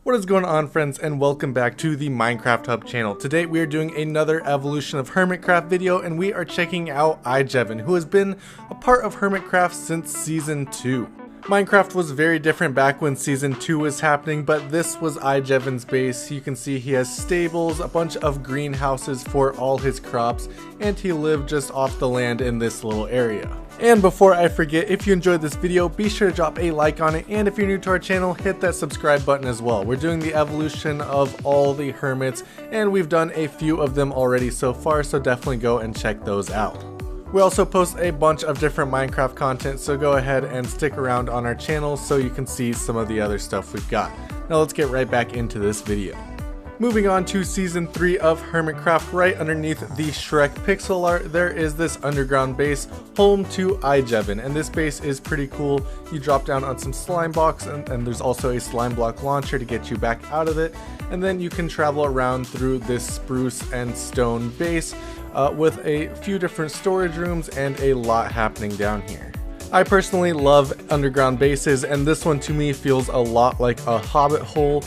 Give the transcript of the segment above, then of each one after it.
What is going on, friends, and welcome back to the Minecraft Hub channel. Today we are doing another evolution of Hermitcraft video, and we are checking out IJevin, who has been a part of Hermitcraft since Season 2. Minecraft was very different back when Season 2 was happening, but this was IJevin's base. You can see he has stables, a bunch of greenhouses for all his crops, and he lived just off the land in this little area. And before I forget, if you enjoyed this video, be sure to drop a like on it, and if you're new to our channel, hit that subscribe button as well. We're doing the evolution of all the hermits, and we've done a few of them already so far, so definitely go and check those out. We also post a bunch of different Minecraft content, so go ahead and stick around on our channel so you can see some of the other stuff we've got. Now let's get right back into this video. Moving on to Season 3 of Hermitcraft, right underneath the Shrek pixel art, there is this underground base, home to IJevin, and this base is pretty cool. You drop down on some slime blocks, and there's also a slime block launcher to get you back out of it, and then you can travel around through this spruce and stone base with a few different storage rooms and a lot happening down here. I personally love underground bases, and this one to me feels a lot like a hobbit hole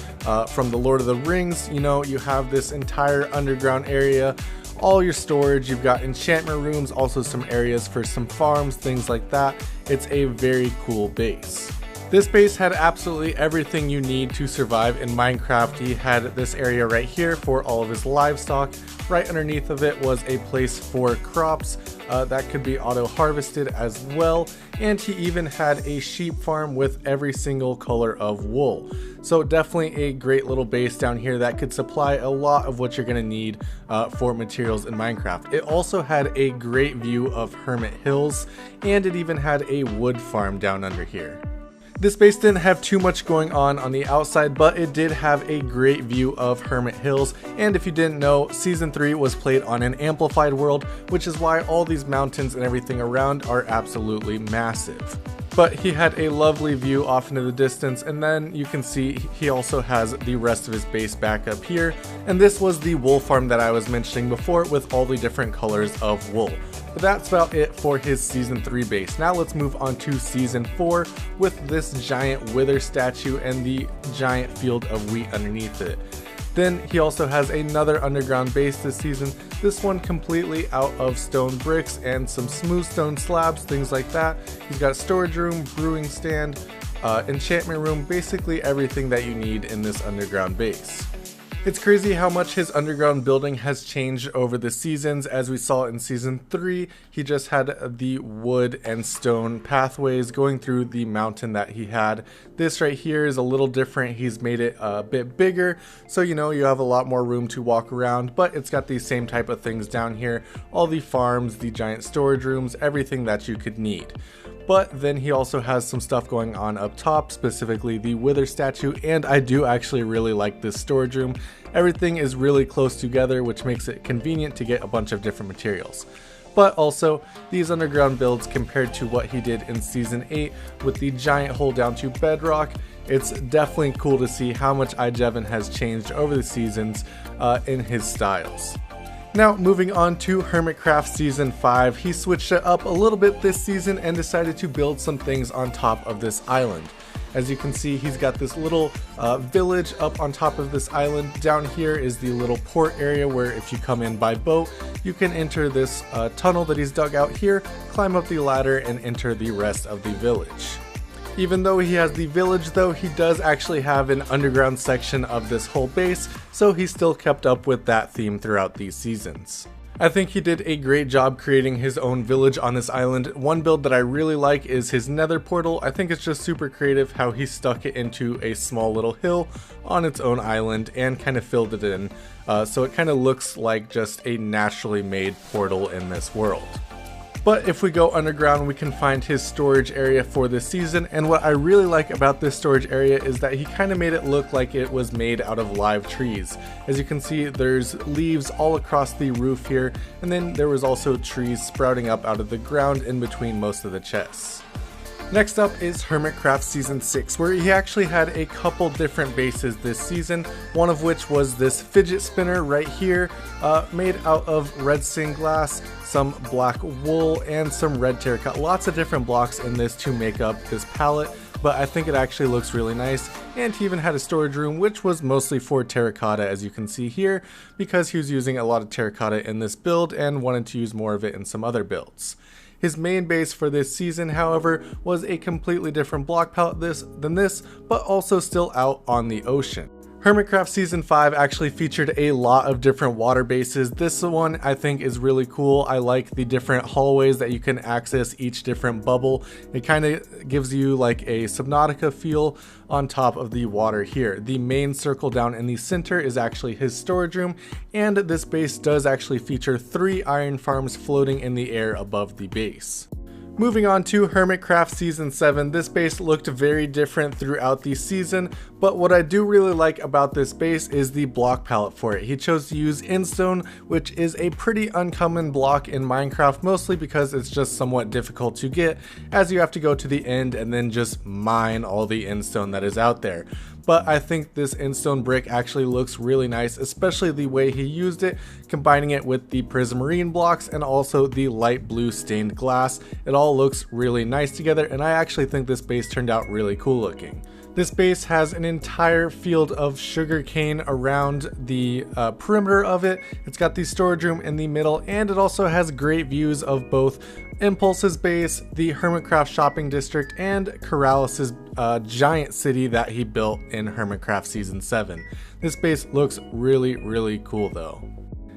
from the Lord of the Rings. You know, you have this entire underground area, all your storage, you've got enchantment rooms, also some areas for some farms, things like that. It's a very cool base. This base had absolutely everything you need to survive in Minecraft. He had this area right here for all of his livestock. Right underneath of it was a place for crops that could be auto harvested as well. And he even had a sheep farm with every single color of wool. So definitely a great little base down here that could supply a lot of what you're going to need for materials in Minecraft. It also had a great view of Hermit Hills, and it even had a wood farm down under here. This base didn't have too much going on the outside, but it did have a great view of Hermit Hills, and if you didn't know, Season 3 was played on an amplified world, which is why all these mountains and everything around are absolutely massive. But he had a lovely view off into the distance, and then you can see he also has the rest of his base back up here, and this was the wool farm that I was mentioning before with all the different colors of wool. But that's about it for his Season 3 base. Now let's move on to Season 4 with this giant wither statue and the giant field of wheat underneath it. Then he also has another underground base this season, this one completely out of stone bricks and some smooth stone slabs, things like that. He's got a storage room, brewing stand, enchantment room, basically everything that you need in this underground base. It's crazy how much his underground building has changed over the seasons. As we saw in Season 3, he just had the wood and stone pathways going through the mountain that he had. This right here is a little different. He's made it a bit bigger, so you know you have a lot more room to walk around, but it's got these same type of things down here. All the farms, the giant storage rooms, everything that you could need. But then he also has some stuff going on up top, specifically the wither statue, and I do actually really like this storage room. Everything is really close together, which makes it convenient to get a bunch of different materials. But also, these underground builds compared to what he did in Season 8 with the giant hole down to bedrock, it's definitely cool to see how much IJevin has changed over the seasons in his styles. Now, moving on to Hermitcraft Season 5, he switched it up a little bit this season and decided to build some things on top of this island. As you can see, he's got this little village up on top of this island. Down here is the little port area where if you come in by boat, you can enter this tunnel that he's dug out here, climb up the ladder, and enter the rest of the village. Even though he has the village though, he does actually have an underground section of this whole base, so he still kept up with that theme throughout these seasons. I think he did a great job creating his own village on this island. One build that I really like is his nether portal. I think it's just super creative how he stuck it into a small little hill on its own island and kind of filled it in, so it kind of looks like just a naturally made portal in this world. But if we go underground, we can find his storage area for this season, and what I really like about this storage area is that he kind of made it look like it was made out of live trees. As you can see, there's leaves all across the roof here, and then there was also trees sprouting up out of the ground in between most of the chests. Next up is Hermitcraft Season 6, where he actually had a couple different bases this season, one of which was this fidget spinner right here, made out of redstone glass, some black wool, and some red terracotta. Lots of different blocks in this to make up this palette. but I think it actually looks really nice. And he even had a storage room, which was mostly for terracotta, as you can see here, because he was using a lot of terracotta in this build and wanted to use more of it in some other builds. His main base for this season, however, was a completely different block palette than this, but also still out on the ocean. Hermitcraft Season 5 actually featured a lot of different water bases. This one I think is really cool. I like the different hallways that you can access each different bubble. It kind of gives you like a Subnautica feel on top of the water here. The main circle down in the center is actually his storage room, and this base does actually feature 3 iron farms floating in the air above the base. Moving on to Hermitcraft Season 7, this base looked very different throughout the season, but what I do really like about this base is the block palette for it. He chose to use Instone, which is a pretty uncommon block in Minecraft, mostly because it's just somewhat difficult to get, as you have to go to the end and then just mine all the Instone that is out there. But I think this Instone brick actually looks really nice, especially the way he used it, combining it with the prismarine blocks and also the light blue stained glass. It all looks really nice together, and I actually think this base turned out really cool looking. This base has an entire field of sugarcane around the perimeter of it. It's got the storage room in the middle, and it also has great views of both Impulse's base, the Hermitcraft shopping district, and Corralis's giant city that he built in Hermitcraft Season 7. This base looks really cool though.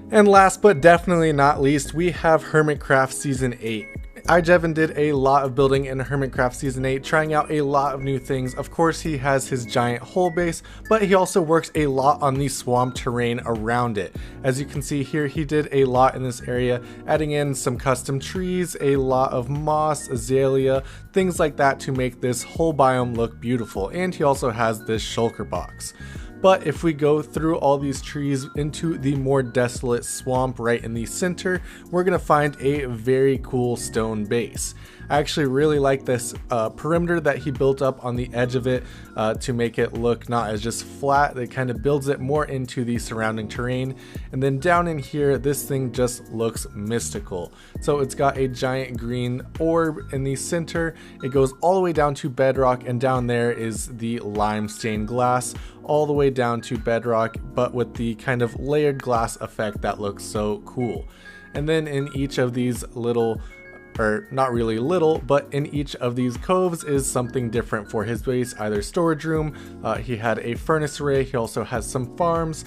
And last but definitely not least, we have Hermitcraft Season 8. IJevin did a lot of building in Hermitcraft Season 8, trying out a lot of new things. Of course, he has his giant hole base, but he also works a lot on the swamp terrain around it. As you can see here, he did a lot in this area, adding in some custom trees, a lot of moss, azalea, things like that to make this whole biome look beautiful. And he also has this shulker box. But if we go through all these trees into the more desolate swamp right in the center, we're going to find a very cool stone base. I actually really like this perimeter that he built up on the edge of it to make it look not as just flat. It kind of builds it more into the surrounding terrain. And then down in here, this thing just looks mystical. So it's got a giant green orb in the center. It goes all the way down to bedrock, and down there is the lime stained glass all the way down to bedrock, but with the kind of layered glass effect that looks so cool. And then in each of these little, or not really little, but in each of these coves is something different for his base, either storage room, he had a furnace array, he also has some farms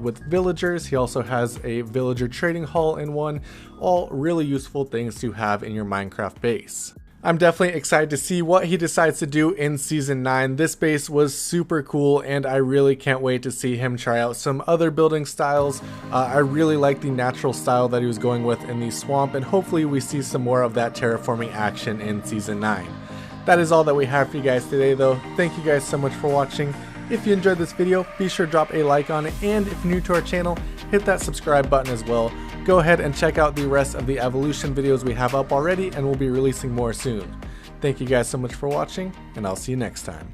with villagers, he also has a villager trading hall in one, all really useful things to have in your Minecraft base. I'm definitely excited to see what he decides to do in Season 9. This base was super cool, and I really can't wait to see him try out some other building styles. I really like the natural style that he was going with in the swamp, and hopefully we see some more of that terraforming action in Season 9. That is all that we have for you guys today though. Thank you guys so much for watching. If you enjoyed this video, be sure to drop a like on it, and if you're new to our channel, hit that subscribe button as well. Go ahead and check out the rest of the evolution videos we have up already, and we'll be releasing more soon. Thank you guys so much for watching, and I'll see you next time.